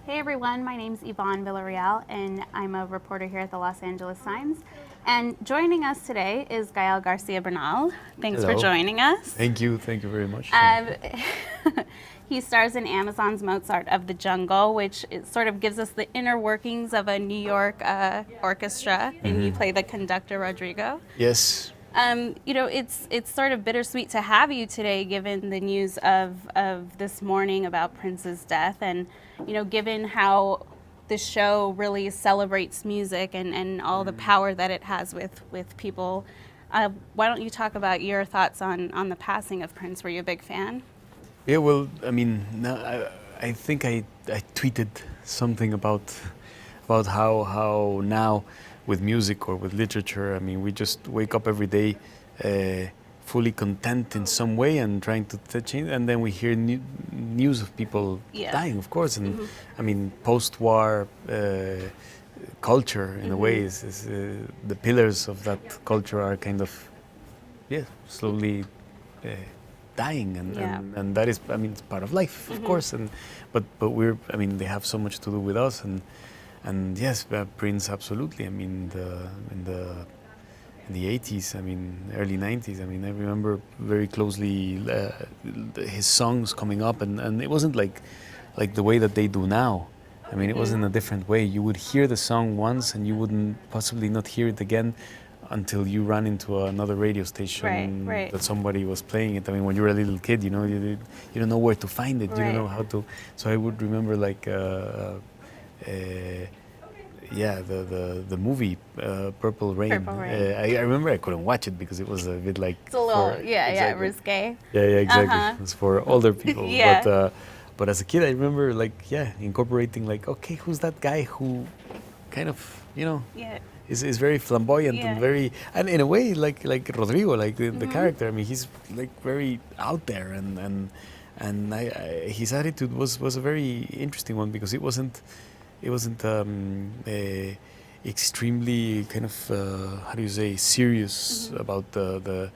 Hey everyone, my name's Yvonne Villarreal and I'm a reporter here at the Los Angeles Times. And joining us today is Gael Garcia Bernal. Thanks for Hello. joining us. Thank you very much. He stars in Amazon's Mozart of the Jungle, which sort of gives us the inner workings of a New York orchestra, and you play the conductor Rodrigo. Yes. It's sort of bittersweet to have you today, given the news of this morning about Prince's death, and given how the show really celebrates music and all the power that it has with people. Why don't you talk about your thoughts on the passing of Prince? Were you a big fan? Yeah, well, I mean, now I think I tweeted something about how now with music or with literature, I mean, we just wake up every day fully content in some way and trying to change, and then we hear news of people dying, of course, and I mean, post-war culture in a way is the pillars of that culture are kind of slowly dying, and that is, I mean, it's part of life, of course, and but we're, I mean, they have so much to do with us, and yes, Prince, absolutely. I mean, in the 80s, I mean, early 90s, I mean, I remember very closely his songs coming up, and it wasn't like the way that they do now. I mean, it was in a different way. You would hear the song once, and you wouldn't possibly not hear it again until you ran into another radio station that somebody was playing it. I mean, when you're a little kid, you don't know where to find it. You don't know how to. So I would remember like, the movie Purple Rain. Purple Rain. I remember I couldn't watch it because it was a bit like. It's a little, exactly. Risque. Yeah, exactly. It's for older people. But as a kid, I remember like, incorporating like, okay, who's that guy who kind of, is very flamboyant and very, and in a way like Rodrigo, like the character. I mean, he's like very out there, and his attitude was a very interesting one because it wasn't extremely kind of how do you say, serious about the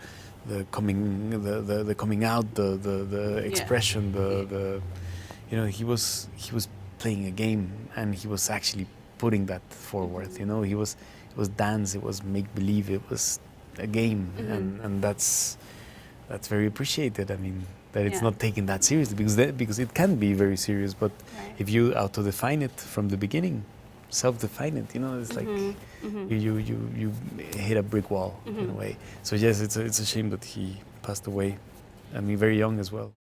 coming out, the expression, he was playing a game, and he was actually putting that forward. He was, it was dance, it was make believe, it was a game, and that's very appreciated. I mean, that it's not taken that seriously, because it can be very serious, but if you auto-define it from the beginning, self-define it, it's like you hit a brick wall in a way. So yes, it's a shame that he passed away. I mean, very young as well.